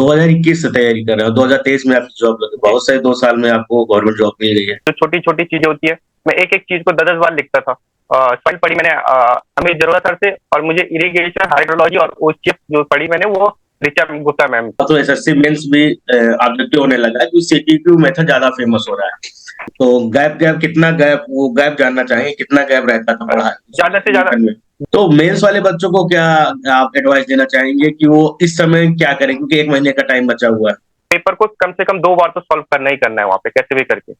2021 से तैयारी कर रहे हो, 2023 में आपकी जॉब लगी, जी। बहुत सही 2 साल में आपको गवर्नमेंट जॉब मिल गई है। जो छोटी-छोटी चीज़ें होती है, मैं एक-एक चीज़ को 10-10 बार लिखता था। फाइल पढ़ी मैंने अमित जरोधा सर से, और मुझे इरिगेशन, हाइड्रोलॉजी और ओशियप जो पढ़ी मैंने वो ऋचा गुप्ता मैम से। अब तो एसएससी मेंस भी ऑब्जेक्टिव होने लगा है, क्योंकि सीटीक्यू मेथड ज़्यादा फेमस हो रहा है। तो गैप कितना गैप, वो गैप जानना चाहेंगे, कितना गैप रहता था पढ़ाई उसमें ज़्यादा से ज़्यादा एडमिशन में? तो मेंस वाले बच्चों को क्या आप एडवाइस देना चाहेंगे कि वो इस समय क्या करें? क्योंकि 1 महीने का टाइम बचा हुआ है। पेपर को कम से कम 2 बार तो सॉल्व करना ही करना है वहाँ पे, कैसे भी करके।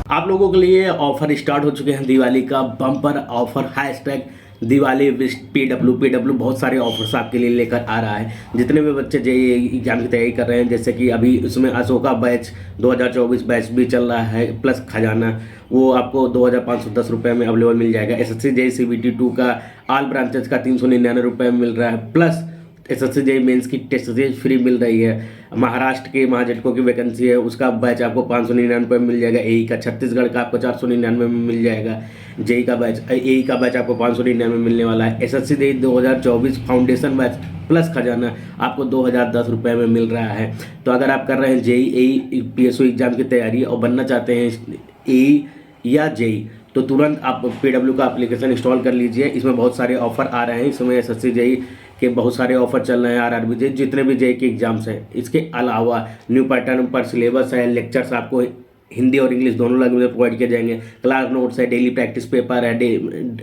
आप लोगों के लिए ऑफर स्टार्ट हो चुके हैं, दिवाली का bumper offer hashtag Diwali wish PW बहुत सारे ऑफर्स आपके लिए लेकर आ रहा है। जितने भी बच्चे जेईई एग्जाम की तैयारी कर रहे हैं, जैसे कि अभी उसमें अशोका बैच 2024 बैच भी चल रहा है, प्लस खजाना, वो आपको 2510 रुपये में अवेलेबल मिल जाएगा। एसएससी जेई सीबीटी 2 का ऑल ब्रांचेज का 399 रुपये में मिल रहा है, प्लस एसएससी जेई मेंस की टेस्ट सीरीज फ्री मिल रही है। महाराष्ट्र के महाजटकों की वैकेंसी है, उसका बैच आपको 599 में मिल जाएगा। एई का छत्तीसगढ़ का आपको 499 में मिल जाएगा। जेई का बैच, एई का बैच आपको 599 में मिलने वाला है। SSC JE 2024 foundation batch plus खजाना आपको 2010 रुपये में मिल रहा है। तो अगर आप कर रहे हैं जेई एई पीएसयू एग्जाम की तैयारी और बनना चाहते हैं एई या जेई, तो तुरंत आप पीडब्ल्यू का एप्लीकेशन इंस्टॉल कर लीजिए। इसमें बहुत सारे ऑफर आ रहे हैं इस समय, एसएससी जेई के बहुत सारे ऑफर चल रहे हैं, आरआरबी जेई जितने भी जेई के एग्जाम्स हैं। इसके अलावा न्यू पैटर्न पर सिलेबस है, लेक्चर्स आपको हिंदी और इंग्लिश दोनों लैंग्वेज में प्रोवाइड किए जाएंगे। क्लास नोट्स है, डेली प्रैक्टिस पेपर है,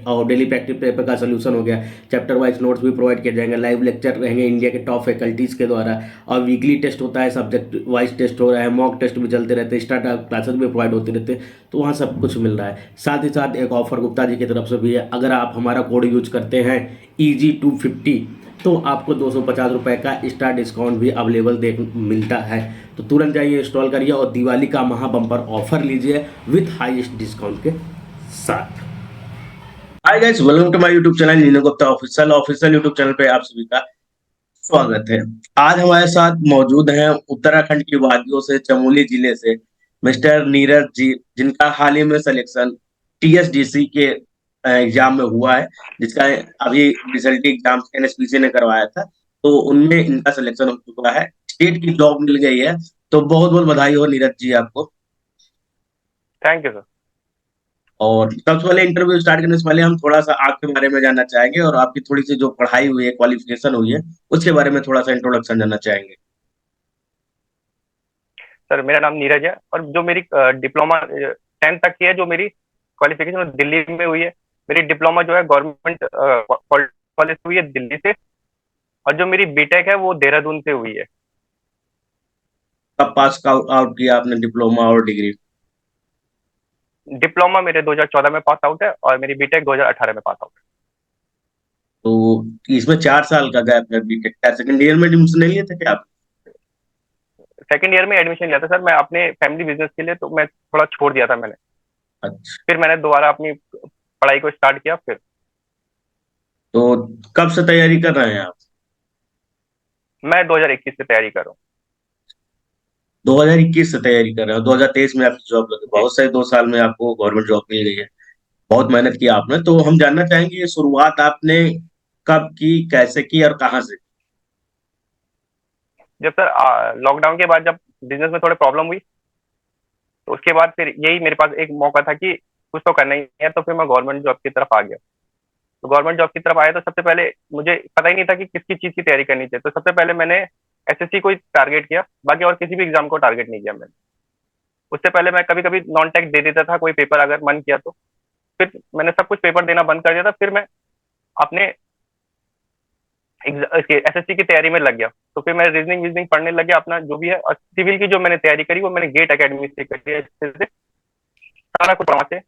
और डेली प्रैक्टिस पेपर का सोल्यूशन हो गया। चैप्टर वाइज नोट्स भी प्रोवाइड किए जाएंगे। लाइव लेक्चर रहेंगे इंडिया के टॉप फैकल्टीज़ के द्वारा, और वीकली टेस्ट होता है, सब्जेक्ट वाइज टेस्ट हो रहा है, मॉक टेस्ट भी चलते रहते हैं, एक्स्ट्रा क्लासेस भी प्रोवाइड होते रहते हैं। तो वहाँ सब कुछ मिल रहा है। साथ ही साथ एक ऑफर गुप्ता जी की तरफ से भी है, अगर आप हमारा कोड यूज करते हैं EG250, तो आपको 250 रुपये का एक्स्ट्रा डिस्काउंट भी अवेलेबल मिलता है। तो तुरंत जाइए, इंस्टॉल करिए और दिवाली का महा बम्पर ऑफर लीजिए विथ हाईएस्ट डिस्काउंट के साथ। Hi guys, welcome to my YouTube channel Nino Gupta official YouTube channel पे आप सभी का स्वागत है। आज हमारे साथ मौजूद हैं उत्तराखंड की वादियों से, चमोली जिले से मिस्टर नीरज जी, जिनका हाल ही में सिलेक्शन टीएसडीसी के एग्जाम में हुआ है, जिसका अभी रिजल्ट एग्जाम एनएसपीसी ने करवाया था। तो उनमें इनका सिलेक्शन हो चुका है, स्टेट की जॉब मिल गई है। तो बहुत बहुत बधाई हो नीरज जी आपको। Thank you sir. और सबसे पहले इंटरव्यू स्टार्ट करने से पहले हम थोड़ा सा आपके बारे में जानना चाहेंगे, और आपकी थोड़ी सी जो पढ़ाई हुई है, क्वालिफिकेशन हुई है, उसके बारे में थोड़ा सा इंट्रोडक्शन जानना चाहेंगे। सर मेरा नाम नीरज है, और जो मेरी डिप्लोमा 10th तक की है, जो मेरी क्वालिफिकेशन दिल्ली में हुई है। मेरी डिप्लोमा जो है गवर्नमेंट कॉलेज से हुई है दिल्ली से, और जो मेरी बीटेक है वो देहरादून से हुई है। कब पास आउट किया आपने डिप्लोमा और डिग्री? डिप्लोमा मेरे 2014 में पास आउट है, और मेरी बीटेक 2018 में पास आउट है। तो इसमें 4 साल का गैप है बीटेक का। सेकंड ईयर में एडमिशन नहीं लिए थे क्या आप? सेकेंड ईयर में एडमिशन लिया था सर, मैं अपने फैमिली बिजनेस के लिए, तो मैं थोड़ा छोड़ दिया था मैंने। अच्छा। फिर मैंने दोबारा अपनी पढ़ाई को स्टार्ट किया फिर। तो कब से तैयारी कर रहे हैं आप? मैं 2021 से तैयारी कर रहा 2021 से तैयारी कर रहे हो, 2023 में आपकी जॉब लगी, हूँ जी। बहुत सही 2 साल में आपको गवर्नमेंट जॉब मिल गई है। बहुत मेहनत की आपने। तो हम जानना चाहेंगे, ये शुरुआत आपने कब की, कैसे की और कहाँ से? जब सर लॉकडाउन के बाद जब बिजनेस में थोड़ी प्रॉब्लम हुई, तो उसके बाद फिर यही मेरे पास एक मौका था कि कुछ तो करना ही है, तो फिर मैं गवर्नमेंट जॉब की तरफ आ गया। तो गवर्नमेंट जॉब की तरफ आया तो सबसे पहले मुझे पता ही नहीं था कि किसकी चीज़ की तैयारी करनी चाहिए, तो सबसे पहले मैंने एसएससी को ही टारगेट किया, बाकी और किसी भी एग्जाम को टारगेट नहीं किया मैंने। उससे पहले मैं कभी कभी नॉन टेक दे देता था, कोई पेपर अगर मन किया तो। फिर मैंने सब कुछ पेपर देना बंद कर दिया था, फिर मैं अपने एसएससी की तैयारी में लग गया। तो फिर मैं रीजनिंग वीजनिंग पढ़ने लग गया अपना जो भी है, और सिविल की जो मैंने तैयारी करी वो मैंने गेट अकेडमी से करी है, अच्छे से सारा कुछ वहाँ से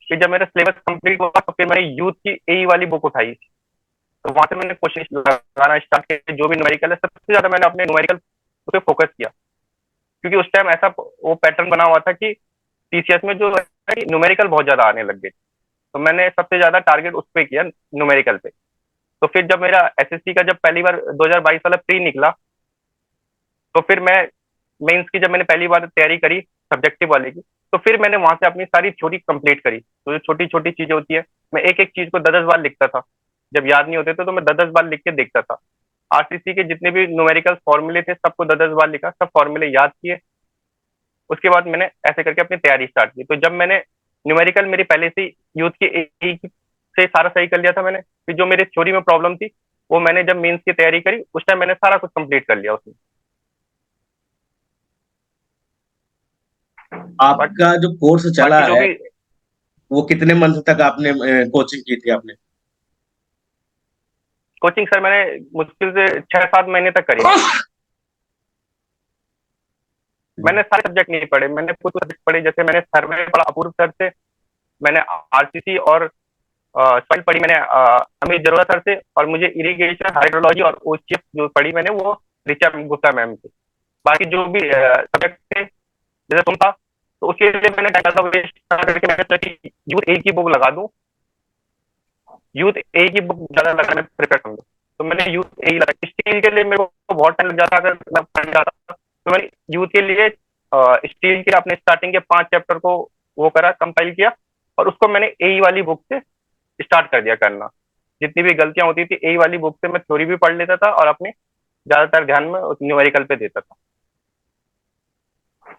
फिर जब मेरा सिलेबस कंप्लीट हुआ तो फिर मैंने यूथ की एई वाली बुक उठाई, तो वहां से मैंने कोशिश लगाना स्टार्ट किया। जो भी न्यूमेरिकल है सबसे ज्यादा मैंने अपने न्यूमेरिकल पे फोकस किया, क्योंकि उस टाइम ऐसा वो पैटर्न बना हुआ था कि टीसीएस में जो न्यूमेरिकल बहुत ज्यादा आने लग गए, तो मैंने सबसे ज्यादा टारगेट उस पर किया, न्यूमेरिकल पे। तो फिर जब मेरा एसएससी का जब पहली बार 2022 वाला प्री निकला, तो फिर मैं मेंस की जब मैंने पहली बार तैयारी करी सब्जेक्टिव वाले की, तो फिर मैंने वहां से अपनी सारी थ्योरी कंप्लीट करी। तो जो छोटी छोटी चीजें होती है, मैं एक एक चीज को 10-10 बार लिखता था। जब याद नहीं होते थे तो मैं 10-10 बार लिख के देखता था। आरसीसी के जितने भी न्यूमेरिकल फॉर्मूले थे सबको 10-10 बार लिखा, सब फॉर्मूले याद किए। उसके बाद मैंने ऐसे करके अपनी तैयारी स्टार्ट की। तो जब मैंने न्यूमेरिकल मेरी पहले से यूथ की से सारा सही कर लिया था मैंने, फिर जो मेरी थ्योरी में प्रॉब्लम थी वो मैंने जब मेंस की तैयारी करी उस टाइम मैंने सारा कुछ कंप्लीट कर लिया उसमें। बट आपका जो कोर्स चला बाकी जो है भी वो कितने मंथ तक आपने कोचिंग की थी आपने? कोचिंग सर मैंने मुश्किल से 6-7 महीने तक करी। मैंने सारे सब्जेक्ट नहीं पढ़े, मैंने कुछ सब्जेक्ट पढ़े, जैसे मैंने सर्वे पढ़ा अपूर्व सर से, मैंने आरसीसी और सॉइल पढ़ी मैंने अमित जरोला सर से, और मुझे इरिगेशन हाइड्रोलॉजी और ओसीएफ जो पढ़ी मैंने वो ऋचा गुप्ता मैम से। बाकी जो भी सब्जेक्ट थे जैसे तुम था, तो उसके लिए मैंने टाइम वेस्ट करके मैंने सोचा कि यूथ ए की बुक लगा दूं, यूथ ए की बुक ज्यादा लगाने प्रेफर करूंगा। तो मैंने यूथ ए लगा। स्टील के लिए मेरे को बहुत टाइम लग जाता अगर मैं पढ़ जाता, तो मैंने यूथ के लिए स्टील के अपने स्टार्टिंग के 5 चैप्टर को वो करा, कंपाइल किया, और उसको मैंने ए वाली बुक से स्टार्ट कर दिया करना। जितनी भी गलतियां होती थी ए वाली बुक से मैं थ्योरी भी पढ़ लेता था और अपने ज्यादातर ध्यान में न्यूमेरिकल पे देता था।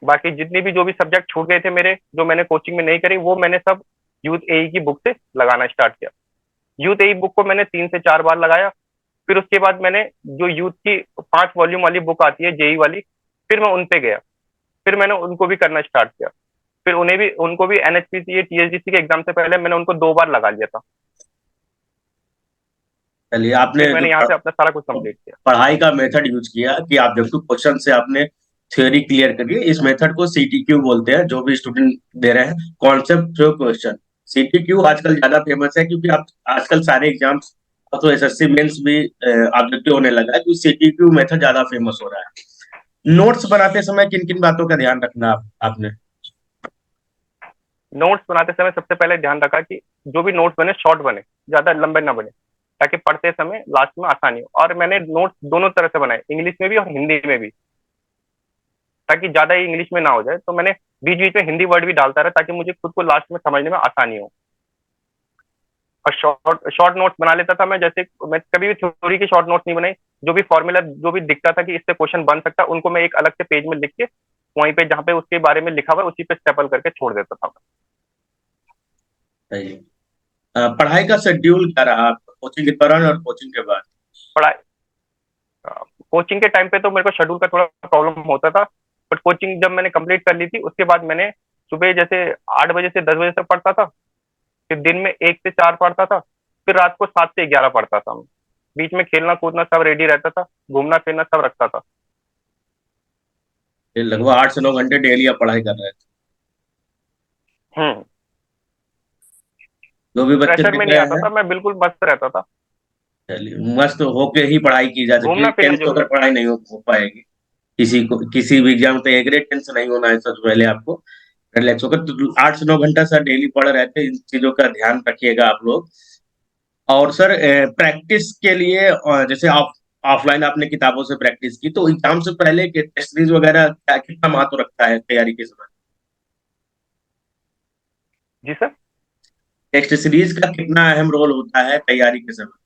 बाकी जितनी भी जो भी सब्जेक्ट छूट गए थे मेरे, जो मैंने कोचिंग में नहीं करी, वो मैंने सब यूथ ए की बुक से लगाना स्टार्ट किया। यूथ ए बुक को मैंने 3 से 4 बार लगाया। फिर उसके बाद मैंने जो यूथ की 5 वॉल्यूम वाली बुक आती है जेई वाली, फिर मैं उन पे गया, फिर मैंने उनको भी करना स्टार्ट किया। फिर उनको भी एनएचपीसी टीएचडीसी के एग्जाम से पहले मैंने उनको 2 बार लगा लिया था। चलिए, आपने फिर जो मैंने यहाँ से अपना सारा कुछ कंप्लीट किया। पढ़ाई का मेथड यूज किया कि ऑब्जेक्टिव क्वेश्चन से आपने थ्योरी क्लियर करी। इस मेथड को सीटीक्यू बोलते हैं, जो भी स्टूडेंट दे रहे हैं, कॉन्सेप्ट थ्रू क्वेश्चन। सीटीक्यू आजकल ज्यादा फेमस है क्योंकि आप आजकल सारे एग्जाम्स, तो एसएससी मेंस भी ऑब्जेक्टिव होने लगा है, तो सीटीक्यू मेथड ज्यादा फेमस हो रहा है। नोट्स बनाते समय किन किन बातों का ध्यान रखना आपने? नोट्स बनाते समय सबसे पहले ध्यान रखा कि जो भी नोट्स बने शॉर्ट बने, ज्यादा लंबे ना बने, ताकि पढ़ते समय लास्ट में आसानी हो। और मैंने नोट्स दोनों तरह से बनाए, इंग्लिश में भी और हिंदी में भी, ताकि ज्यादा ही इंग्लिश में ना हो जाए। तो मैंने बीच बीच में हिंदी वर्ड भी डालता रहा ताकि मुझे खुद को लास्ट में समझने में आसानी हो। और शॉर्ट शॉर्ट नोट्स बना लेता था मैं, जैसे मैं कभी भी थ्योरी की शॉर्ट नोट्स नहीं बनाई। जो भी फॉर्मूला जो भी दिखता था कि इससे क्वेश्चन बन सकता, उनको मैं एक अलग से पेज में लिख के वहीं पे जहाँ पे उसके बारे में लिखा हुआ है उसी पे स्टेपल करके छोड़ देता था। सही है। पढ़ाई का शेड्यूल क्या रहा आपका, कोचिंग के दौरान और कोचिंग के बाद? पढ़ाई कोचिंग के टाइम पे तो मेरे को शेड्यूल का थोड़ा प्रॉब्लम होता था, बट कोचिंग जब मैंने कंप्लीट कर ली थी उसके बाद मैंने सुबह जैसे 8 बजे से 10 बजे तक पढ़ता था, फिर दिन में 1 से 4 पढ़ता था, फिर रात को 7 से 11 पढ़ता था। बीच में खेलना कूदना सब रेडी रहता था, घूमना फिरना सब रखता था। ये लगभग 8 से 9 घंटे डेली आप पढ़ाई कर रहे थे। हम्म। जो भी बच्चे प्रेशर में देख नहीं रहे आता हैं, था, मैं बिल्कुल मस्त रहता था। चलिए, मस्त होके ही पढ़ाई की जा सकती है। घूमना फिरना टेंस होकर जरूरी। पढ़ाई नहीं हो पाएगी। किसी भी एग्जाम में एक ग्रेड टेंस नहीं होना है। सबसे पहले आपको रिलैक्स होकर, तो 8 से 9 घंटा सर डेली पढ़ रहे थे, इन चीजों का ध्यान रखिएगा आप लोग। और सर, प्रैक्टिस के लिए जैसे आप ऑफलाइन आपने किताबों से प्रैक्टिस की, तो एग्जाम से पहले के टेस्ट सीरीज वगैरह क्या कितना महत्व रखता है तैयारी के समय? जी सर। टेस्ट सीरीज का कितना अहम रोल होता है तैयारी के समय?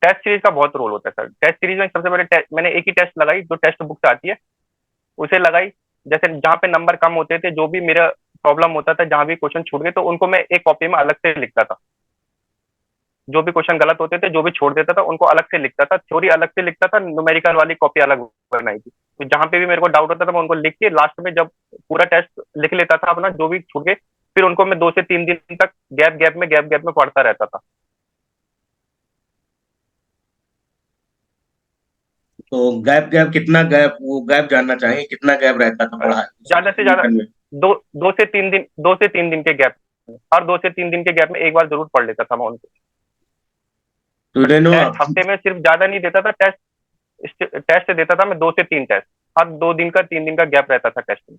टेस्ट सीरीज का बहुत रोल होता है सर। टेस्ट सीरीज में सबसे पहले मैंने एक ही टेस्ट लगाई जो टेक्स्ट बुक से आती है, उसे लगाई। जैसे जहाँ पे नंबर कम होते थे, जो भी मेरा प्रॉब्लम होता था, जहाँ भी क्वेश्चन छूट गए, तो उनको मैं एक कॉपी में अलग से लिखता था। जो भी क्वेश्चन गलत होते थे, जो भी छोड़ देता था, उनको अलग से लिखता था। थ्योरी अलग से लिखता था, न्यूमेरिकल वाली कॉपी अलग बनाई थी। तो जहाँ पे भी मेरे को डाउट होता था मैं उनको लिख के लास्ट में जब पूरा टेस्ट लिख लेता था अपना, जो भी छूट गए, फिर उनको मैं 2 से 3 दिन तक गैप गैप में पढ़ता रहता था। तो गैप गैप कितना गैप, वो गैप जानना चाहिए, कितना गैप रहता था पढ़ाई ज्यादा से ज्यादा रिवीजन में? दो 2 से 3 दिन के गैप में, हर 2 से 3 दिन के गैप में एक बार जरूर पढ़ लेता था मैं उनको। तो रेनो, टेस्ट हफ्ते में सिर्फ ज्यादा नहीं देता था, टेस्ट टेस्ट देता था मैं 2 से 3 टेस्ट, हर 2 दिन का 3 दिन का गैप रहता था टेस्ट में।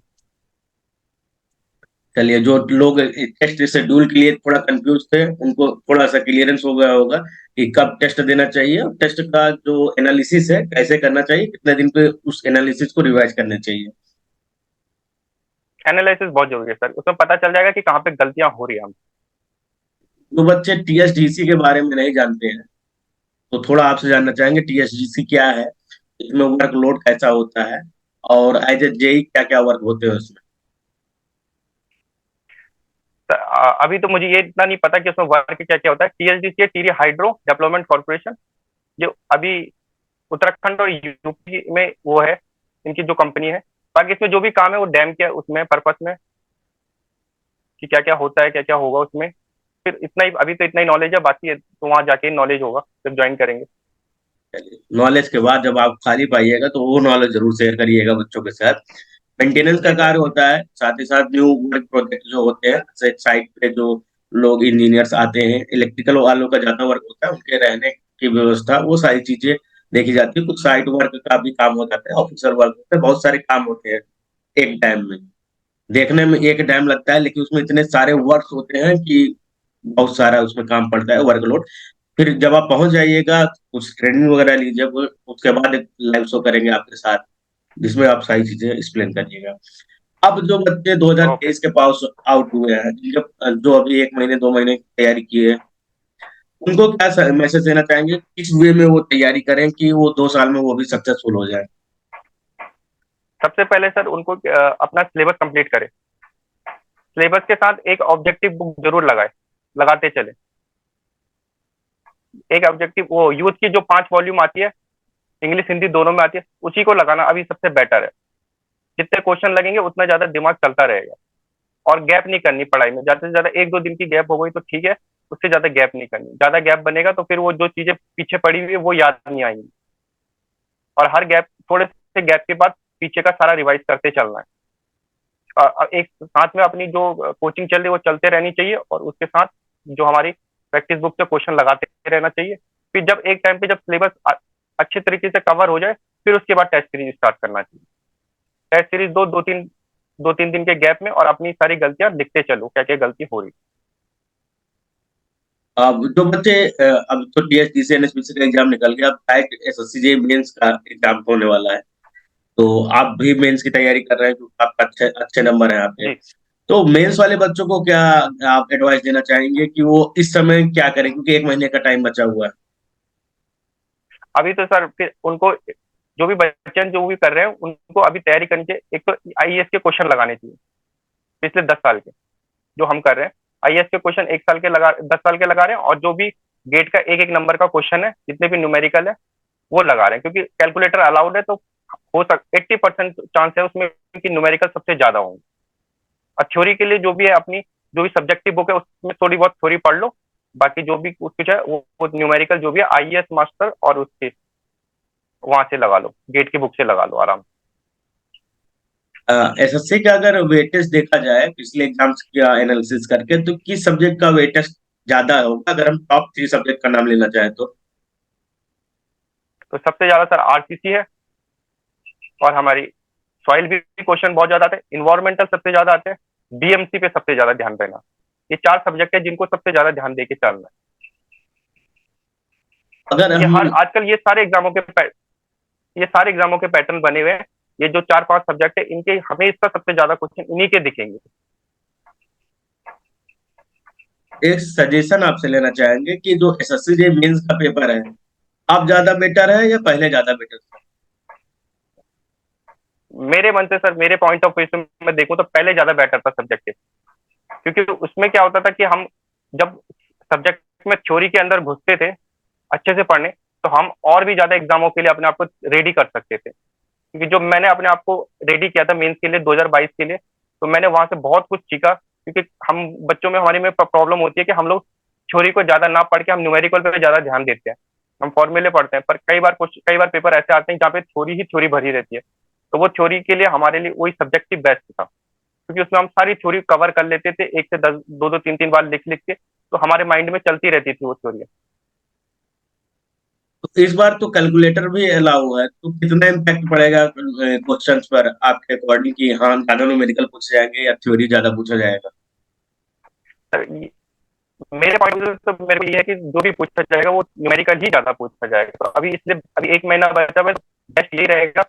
चलिए, जो लोग टेस्ट शेड्यूल के लिए थोड़ा कंफ्यूज थे उनको थोड़ा सा क्लियरेंस हो गया होगा कि कब टेस्ट देना चाहिए, और टेस्ट का जो एनालिसिस है कैसे करना चाहिए, कितने दिन पे उस एनालिसिस को रिवाइज करना चाहिए। एनालिसिस बहुत जरूरी है सर, उसमें पता चल जाएगा कि कहाँ पे गलतियां हो रही है हम। जो बच्चे टीएसडीसी के बारे में नहीं जानते हैं तो थोड़ा आपसे जानना चाहेंगे टीएसडीसी क्या है, इसमें वर्कलोड कैसा होता है, और एज ए जेई क्या क्या वर्क होते हैं उसमें। अभी तो मुझे ये इतना नहीं पता कि उसमें वर्क क्या क्या होता है। टीएचडीसी है, टीरी हाइड्रो डेवलपमेंट कॉर्पोरेशन, जो अभी उत्तराखंड और यूपी में वो है, इनकी जो कंपनी है। बाकी इसमें जो भी काम है वो डैम के उसमें पर्पस में, कि क्या क्या होता है क्या क्या होगा उसमें। फिर इतना ही, अभी तो इतना ही नॉलेज है, बाकी तो वहां जाके नॉलेज होगा जब ज्वाइन करेंगे। नॉलेज के बाद जब आप खाली पाइएगा तो वो नॉलेज जरूर शेयर करिएगा बच्चों के साथ। मेंटेनेंस का जी सर। कार्य होता है, साथ ही साथ न्यू वर्क प्रोजेक्ट जो होते हैं, साइट पे जो लोग इंजीनियर्स आते हैं, इलेक्ट्रिकल वालों का ज्यादा वर्क होता है, उनके रहने की व्यवस्था, वो सारी चीजें देखी जाती है। कुछ साइट वर्क का भी काम हो जाता है, ऑफिसर वर्क होता है, बहुत सारे काम होते हैं एक टाइम में। देखने में एक टाइम लगता है लेकिन उसमें इतने सारे वर्क्स होते हैं कि बहुत सारा उसमें काम पड़ता है, वर्कलोड। फिर जब आप पहुंच जाइएगा कुछ ट्रेनिंग वगैरह लीजिए, उसके बाद एक लाइव शो करेंगे आपके साथ जिसमें आप सारी चीजें एक्सप्लेन करिएगा। अब जो बच्चे ओके। 2023 के पास आउट हुए हैं, जो अभी 1 महीने 2 महीने की तैयारी किए हैं, उनको क्या मैसेज देना चाहेंगे, किस वे में वो तैयारी करें कि वो 2 साल में वो भी सक्सेसफुल हो जाए। सबसे पहले सर उनको अपना सिलेबस कंप्लीट करें। सिलेबस के साथ एक ऑब्जेक्टिव बुक जरूर लगाए, लगाते चले। एक ऑब्जेक्टिव, वो यूथ की जो 5 वॉल्यूम आती है, इंग्लिश हिंदी दोनों में आती है, उसी को लगाना अभी सबसे बेटर है। जितने क्वेश्चन लगेंगे उतना ज्यादा दिमाग चलता रहेगा। और गैप नहीं करनी पढ़ाई में, ज्यादा से ज्यादा 1-2 दिन की गैप हो गई तो ठीक है, उससे ज्यादा गैप नहीं करनी। ज्यादा गैप बनेगा तो फिर वो जो चीजें पीछे पड़ी हुई है वो याद नहीं आएंगी। और हर गैप, थोड़े से गैप के बाद पीछे का सारा रिवाइज करते चलना है। एक साथ में अपनी जो कोचिंग चल रही है वो चलते रहनी चाहिए, और उसके साथ जो हमारी प्रैक्टिस बुक से क्वेश्चन लगाते रहना चाहिए। फिर जब एक टाइम पे जब सिलेबस अच्छे तरीके से कवर हो जाए, फिर उसके बाद टेस्ट सीरीज स्टार्ट करना चाहिए। टेस्ट सीरीज दो तीन दिन के गैप में, और अपनी सारी गलतियां लिखते चलो क्या क्या गलती हो रही। अब जो बच्चे अब तो टीएसडीसी एनएसपीसी का एग्जाम निकल गया, अब डायरेक्ट एसएससी मेंस का एग्जाम होने वाला है। तो आप भी मेंस की तैयारी कर रहे हैं क्योंकि आपका अच्छे अच्छे नंबर है आपके। जी। तो मेंस वाले बच्चों को क्या आप एडवाइस देना चाहेंगे कि वो इस समय क्या करें, क्योंकि 1 महीने का टाइम बचा हुआ है। अभी तो सर फिर उनको, जो भी बच्चे जो भी कर रहे हैं उनको अभी तैयारी करनी चाहिए। एक तो आईएएस के क्वेश्चन लगाने चाहिए पिछले 10 साल के, जो हम कर रहे हैं। आईएएस के क्वेश्चन 1 साल के लगा, 10 साल के लगा रहे हैं, और जो भी गेट का एक एक नंबर का क्वेश्चन है, जितने भी न्यूमेरिकल है वो लगा रहे हैं, क्योंकि कैलकुलेटर अलाउड है। तो हो सक 80% चांस है उसमें कि न्यूमेरिकल सबसे ज्यादा होंगे। और थ्योरी के लिए जो भी है, अपनी जो भी सब्जेक्टिव बुक है उसमें थोड़ी बहुत थ्योरी पढ़ लो। बाकी जो भी कुछ है वो न्यूमेरिकल जो भी है आईएएस मास्टर और उसके वहां से लगा लो, गेट की बुक से लगा लो आराम एसएससी का अगर वेटेज देखा जाए पिछले एग्जाम्स का एनालिसिस करके, तो किस सब्जेक्ट का वेटेज ज्यादा होगा अगर हम टॉप 3 सब्जेक्ट का नाम लेना चाहें तो। से। तो सबसे ज्यादा सर आरसीसी है, और हमारी सॉइल भी क्वेश्चन बहुत ज्यादा आते हैं, इन्वायरमेंटल सबसे ज्यादा आते हैं, बीएमसी पे सबसे ज्यादा ध्यान देना। ये 4 सब्जेक्ट है जिनको सबसे ज्यादा ध्यान देके चलना अगर है। ये हम हर आजकल ये सारे एग्जामों के पैटर्न बने हुए हैं। ये जो 4-5 सब्जेक्ट है इनके हमेशा सबसे ज्यादा क्वेश्चन इन्हीं के दिखेंगे। एक सजेशन आपसे लेना चाहेंगे कि जो एसएससी जे मेंस का पेपर है, अब ज्यादा बेटर है या पहले ज्यादा बेटर था। मेरे मन से सर, मेरे पॉइंट ऑफ व्यू से मैं देखूं तो पहले ज्यादा बेटर था सब्जेक्ट, क्योंकि उसमें क्या होता था कि हम जब सब्जेक्ट में थ्योरी के अंदर घुसते थे अच्छे से पढ़ने, तो हम और भी ज्यादा एग्जामों के लिए अपने आप को रेडी कर सकते थे। क्योंकि जो मैंने अपने आप को रेडी किया था मेंस के लिए 2022 के लिए, तो मैंने वहां से बहुत कुछ सीखा। क्योंकि हम बच्चों में, हमारे में प्रॉब्लम होती है कि हम लोग थ्योरी को ज्यादा ना पढ़ के हम न्यूमेरिकल पे ज्यादा ध्यान देते हैं। हम फॉर्मूले पढ़ते हैं, पर कई बार पेपर ऐसे आते हैं जहाँ पे थ्योरी ही थ्योरी भरी रहती है। तो वो थ्योरी के लिए हमारे लिए वही सब्जेक्ट ही बेस्ट था। क्योंकि उसमें हम सारी थ्योरी कवर कर लेते थे, 1 से 10, 2-2, 3-3 बार लिख-लिख के, तो हमारे माइंड में चलती रहती थी वो थ्योरी। तो इस बार तो कैलकुलेटर भी अलाउ हुआ है, तो कितना इम्पैक्ट पड़ेगा क्वेश्चंस पर आपके अकॉर्डिंग कि हाँ ज्यादा न्यूमेरिकल पूछे जाएंगे या थ्योरी ज्यादा पूछा जाएगा? मेरे पॉइंट ऑफ व्यू से तो मेरे को ये है कि जो भी पूछा जाएगा वो न्यूमेरिकल ही ज्यादा पूछा जाएगा। तो अभी इसलिए अभी 1 महीना बचा हुआ है, बेस्ट यही रहेगा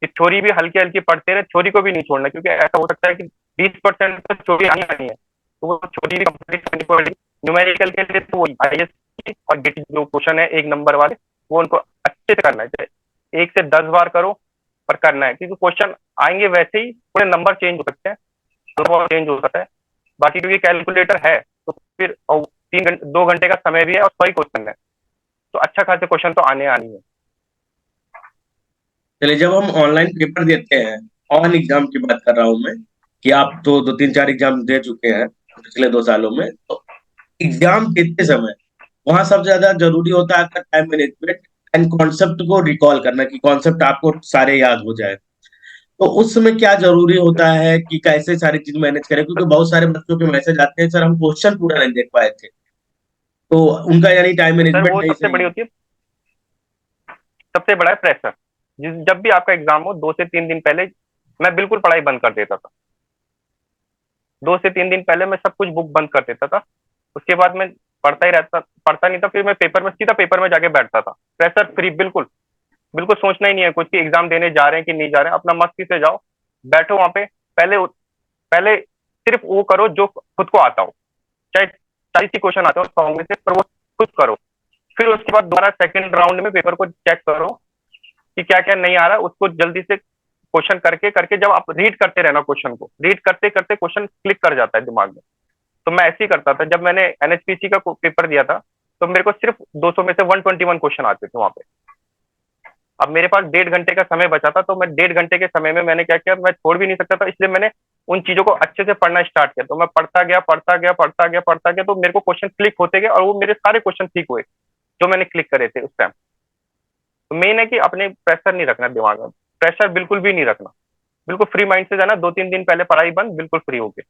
कि थ्योरी भी हल्की हल्की पढ़ते रहे, थ्योरी को भी नहीं छोड़ना, क्योंकि ऐसा हो सकता है कि 20% तो थ्योरी आनी आनी है, तो वो थ्योरी भी कंप्लीट करनी पड़ेगी। न्यूमेरिकल के लिए तो वो IST और GIT जो क्वेश्चन है 1 नंबर वाले, वो उनको अच्छे से करना है, चाहे 1 से 10 बार करो, पर करना है, क्योंकि क्वेश्चन आएंगे वैसे ही, थोड़े नंबर चेंज हो सकते हैं, थोड़ा चेंज हो सकता है। बाकी क्योंकि कैलकुलेटर है, तो फिर 3 घंटे 2 घंटे का समय भी है और 100 ही क्वेश्चन है, तो अच्छा खासे क्वेश्चन तो आने आनी है। चलिए, जब हम ऑनलाइन पेपर देते हैं, ऑन एग्जाम की बात कर रहा हूँ मैं, कि आप तो 2 3 4 एग्जाम दे चुके हैं पिछले 2 सालों में, तो एग्जाम देते समय वहां सबसे ज्यादा जरूरी होता है आपका टाइम मैनेजमेंट एंड कॉन्सेप्ट को रिकॉल करना, कि कॉन्सेप्ट आपको सारे याद हो जाए। तो उस समय क्या जरूरी होता है कि कैसे सारी चीज मैनेज करें, क्योंकि बहुत सारे बच्चों के मैसेज आते हैं, सर हम क्वेश्चन पूरा नहीं देख पाए थे, तो उनका यानी टाइम सर मैनेजमेंट वो नहीं सबसे सही बड़ी है। होती है, सबसे बड़ा है प्रेशर। जब भी आपका एग्जाम हो 2 से 3 दिन पहले मैं बिल्कुल पढ़ाई बंद कर देता था। 2 से 3 दिन पहले मैं सब कुछ बुक बंद कर देता था। उसके बाद मैं पढ़ता नहीं था, फिर मैं पेपर में सीधा पेपर में जाके बैठता था, प्रेशर फ्री बिल्कुल। बिल्कुल सोचना ही नहीं है कुछ कि एग्जाम देने जा रहे हैं कि नहीं जा रहे हैं, अपना मस्ती से जाओ, बैठो वहां पे। पहले पहले सिर्फ वो करो जो खुद को आता हो, चाहे 40 क्वेश्चन आते हो 100 में से, पर वो खुद करो। फिर उसके बाद दोबारा सेकंड राउंड में पेपर को चेक करो कि क्या क्या नहीं आ रहा, उसको जल्दी से क्वेश्चन करके करके जब आप रीड करते रहना, क्वेश्चन को रीड करते करते क्वेश्चन क्लिक कर जाता है दिमाग में। तो मैं ऐसे ही करता था। जब मैंने NHPC का पेपर दिया था, तो मेरे को सिर्फ 200 में से 121 क्वेश्चन आते थे वहां पे। अब मेरे पास 1.5 घंटे का समय बचा था, तो मैं 1.5 घंटे के समय में मैंने क्या किया, मैं छोड़ भी नहीं सकता था, इसलिए मैंने उन चीजों को अच्छे से पढ़ना स्टार्ट किया। तो मैं पढ़ता गया पढ़ता गया पढ़ता गया पढ़ता गया, तो मेरे को क्वेश्चन क्लिक होते गए और वो मेरे सारे क्वेश्चन ठीक हुए जो मैंने क्लिक करे थे उस टाइम। तो मेन है कि अपने प्रेशर नहीं रखना दिमाग में, प्रेशर बिल्कुल भी नहीं रखना, बिल्कुल फ्री माइंड से जाना। 2-3 दिन पहले पढ़ाई बंद, बिल्कुल फ्री होके।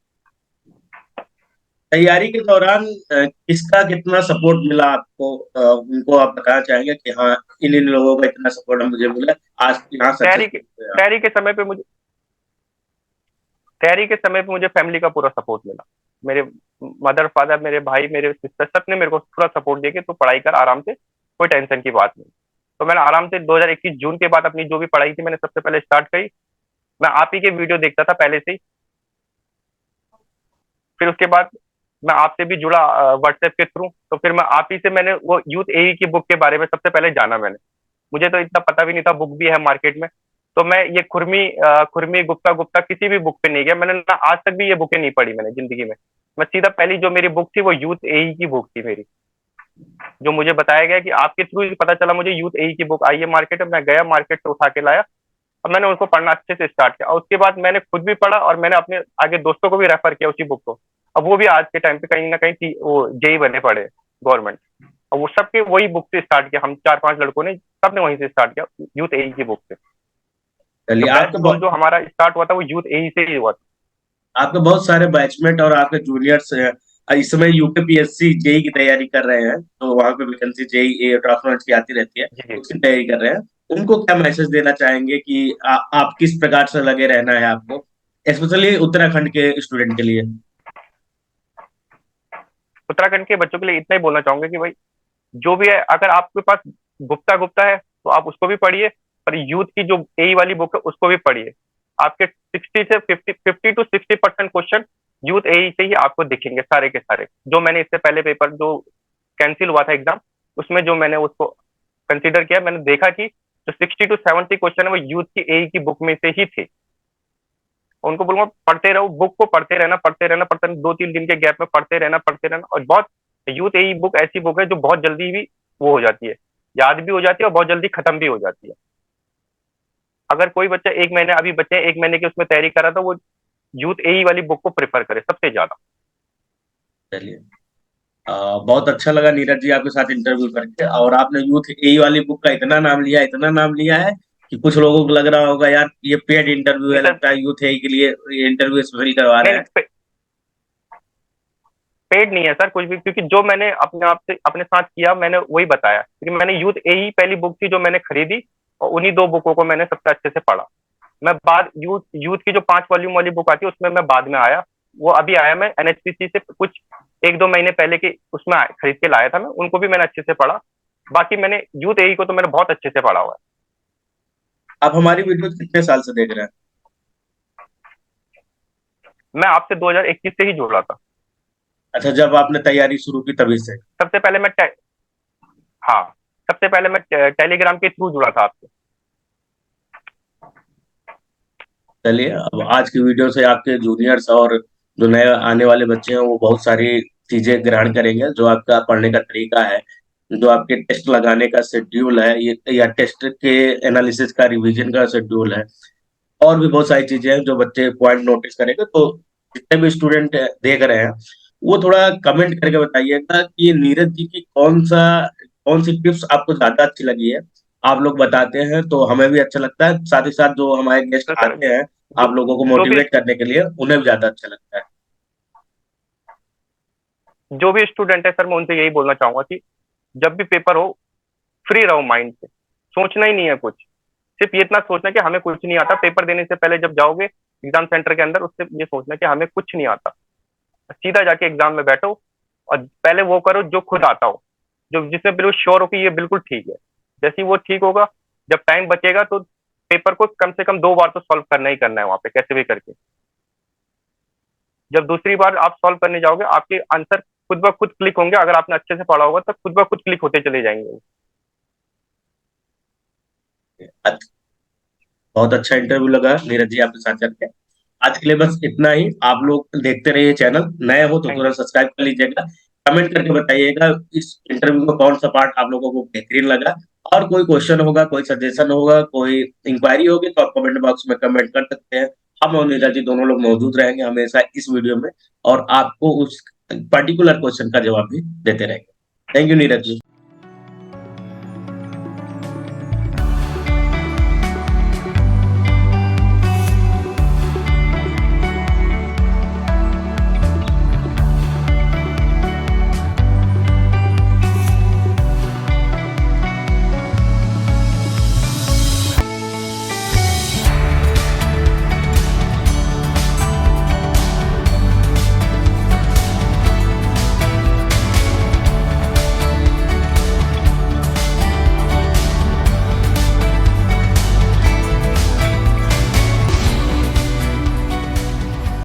तैयारी के दौरान किसका कितना सपोर्ट मिला आपको, उनको आप बताना चाहेंगे कि हाँ इन इन लोगों का इतना सपोर्ट मुझे मिला, आज यहाँ सक्सेसफुल हुए आप? तैयारी के समय पे मुझे तैयारी के समय पे मुझे फैमिली का पूरा सपोर्ट मिला। मेरे मदर फादर, मेरे भाई, मेरे सिस्टर, सबने मेरे को पूरा सपोर्ट दिया कि तू पढ़ाई कर आराम से, कोई टेंशन की बात नहीं। तो मैंने आराम से 2021 जून के बाद अपनी जो भी पढ़ाई थी मैंने सबसे पहले स्टार्ट करी। मैं आप ही के वीडियो देखता था पहले से ही। फिर उसके बाद मैं आपसे भी जुड़ा व्हाट्सएप के थ्रू, तो फिर मैं आप ही से मैंने वो यूथ AE की बुक के बारे में सबसे पहले जाना मैंने। मुझे तो इतना पता भी नहीं था बुक भी है मार्केट में। तो मैं ये खुरमी गुप्ता गुप्ता किसी भी बुक पे नहीं गया, मैंने ना आज तक भी ये बुकें नहीं पढ़ी मैंने जिंदगी में। मैं सीधा पहली जो मेरी बुक थी वो यूथ AE की बुक थी मेरी, जो मुझे बताया गया कि आपके थ्रू ही पता चला मुझे यूथ AE की बुक आई है मार्केट में। मैं गया मार्केट से उठा के लाया और मैंने उसको पढ़ना अच्छे से स्टार्ट किया, और उसके बाद मैंने खुद भी पढ़ा और मैंने अपने आगे दोस्तों को भी रेफर किया उसी बुक को। अब वो भी आज के टाइम पे कहीं ना कहीं वो जेई बने पड़े गवर्नमेंट। और वो सबके वही बुक से स्टार्ट किया, हम 4-5 लड़कों ने सबने वहीं से स्टार्ट किया, यूथ AE की बुक से। तो चलिए, बेस्ट रोल जो हमारा स्टार्ट हुआ था वो यूथ AE से ही हुआ था। आपके बहुत सारे बैचमेट और आपके जूनियर्स इस समय यूपीपीएससी जेई की तैयारी कर रहे हैं, तो वहां पे वैकेंसी जेई ड्राफ्ट की आती रहती है, जी जी। उसकी तैयारी कर रहे हैं। उनको क्या मैसेज देना चाहेंगे कि आप किस प्रकार से लगे रहना है आपको, स्पेशली उत्तराखंड के स्टूडेंट के लिए? उत्तराखंड के बच्चों के लिए इतना ही बोलना चाहूंगा कि भाई जो भी है, अगर आपके पास गुप्ता गुप्ता है तो आप उसको भी पढ़िए, और यूथ की जो AE वाली बुक है उसको भी पढ़िए। आपके 60 से 50 to 60% क्वेश्चन यूथ AE से ही आपको दिखेंगे सारे के सारे। जो मैंने इससे पहले पेपर जो कैंसिल हुआ था एग्जाम, उसमें जो मैंने उसको कंसीडर किया, मैंने देखा कि जो 60 to 70 क्वेश्चन है वो यूथ की AE की बुक में से ही थे। उनको बोलूंगा पढ़ते रहो, बुक को पढ़ते रहना पढ़ते रहना पढ़ते रहना, 2-3 दिन के गैप में पढ़ते रहना। और बहुत यूथ AE बुक ऐसी बुक है जो बहुत जल्दी भी वो हो जाती है, याद भी हो जाती है और बहुत जल्दी खत्म भी हो जाती है। अगर कोई बच्चा 1 महीने, अभी बच्चे 1 महीने की उसमें तैयारी कर रहा था, वो यूथ AE वाली बुक को प्रेफर करे सबसे ज्यादा। चलिए, बहुत अच्छा लगा नीरज जी आपके साथ इंटरव्यू करके, और आपने यूथ ए वाली बुक का इतना नाम लिया, इतना नाम लिया है कि कुछ लोगों को लग रहा होगा यार ये पेड इंटरव्यू नहीं है, सर, लगता है यूथ है के लिए ये इंटरव्यू फिल करवा रहे नहीं हैं। पेड नहीं है सर कुछ भी, क्योंकि जो मैंने अपने आप से अपने साथ किया मैंने वही बताया, क्योंकि मैंने यूथ ए ही पहली बुक थी जो मैंने खरीदी, और उन्हीं 2 बुकों को मैंने सबसे अच्छे से पढ़ा। मैं बाद यूथ यूथ की जो 5 वॉल्यूम वाली बुक आती है उसमें मैं बाद में आया, वो अभी आया, मैं एनएचपीसी से कुछ 1-2 महीने पहले के उसमें खरीद के लाया था मैं, उनको भी मैंने अच्छे से पढ़ा। बाकी मैंने यूथ ए को तो मैंने बहुत अच्छे से पढ़ा हुआ है। आप हमारी वीडियो कितने साल से देख रहे हैं? मैं आपसे 2021 से ही जुड़ा था। अच्छा, जब आपने तैयारी शुरू की तभी से? सबसे पहले मैं हाँ, सबसे पहले मैं टेलीग्राम के थ्रू जुड़ा था आपसे। चलिए, अब आज की वीडियो से आपके जूनियर्स और जो नए आने वाले बच्चे हैं वो बहुत सारी चीजें ग्रहण करेंगे, जो आपका पढ़ने का तरीका है, जो आपके टेस्ट लगाने का शेड्यूल है, ये या टेस्ट के एनालिसिस का रिवीजन का शेड्यूल है, और भी बहुत सारी चीजें हैं जो बच्चे पॉइंट नोटिस करेंगे। तो जितने भी स्टूडेंट देख रहे हैं वो थोड़ा कमेंट करके बताइएगा कि नीरज जी की कौन सी टिप्स आपको ज्यादा अच्छी लगी है। आप लोग बताते हैं तो हमें भी अच्छा लगता है, साथ ही साथ जो हमारे गेस्ट तो सर, आते हैं जो आप लोगों को जो भी मोटिवेट करने के लिए, उन्हें भी ज्यादा अच्छा लगता है। जो भी स्टूडेंट है सर, मैं उनसे यही बोलना चाहूंगा कि जब भी पेपर हो, फ्री रहो माइंड से, सोचना ही नहीं है कुछ। सिर्फ ये इतना सोचना कि हमें कुछ नहीं आता। पेपर देने से पहले जब जाओगे एग्जाम सेंटर के अंदर, उससे ये सोचना कि हमें कुछ नहीं आता। सीधा जाके एग्जाम में बैठो और पहले वो करो जो खुद आता हो, जो जिसमें बिल्कुल श्योर हो कि ये बिल्कुल ठीक है। जैसे ही वो ठीक होगा, जब टाइम बचेगा तो पेपर को कम से कम 2 बार तो सॉल्व करना ही करना है वहां पे, कैसे भी करके। जब दूसरी बार आप सॉल्व करने जाओगे, आपके आंसर खुद ब खुद क्लिक होंगे। अगर आपने अच्छे से पढ़ा होगा तो खुद ब खुद क्लिक होते चले जाएंगे। बहुत अच्छा इंटरव्यू लगा नीरज जी आपके साथ करके। आज के लिए बस इतना ही। आप लोग देखते रहिए चैनल, नए हो तो थैंक तुरंत सब्सक्राइब कर लीजिएगा। कमेंट करके बताइएगा इस इंटरव्यू का कौन सा पार्ट आप लोगों को बेहतरीन लगा। और कोई क्वेश्चन होगा, कोई सजेशन होगा, कोई इंक्वायरी होगी तो आप कमेंट बॉक्स में कमेंट कर सकते हैं। हम और नीरज जी दोनों लोग मौजूद रहेंगे हमेशा इस वीडियो में, और आपको उस पर्टिकुलर क्वेश्चन का जवाब भी देते रहेंगे। Thank you Neeraj ji.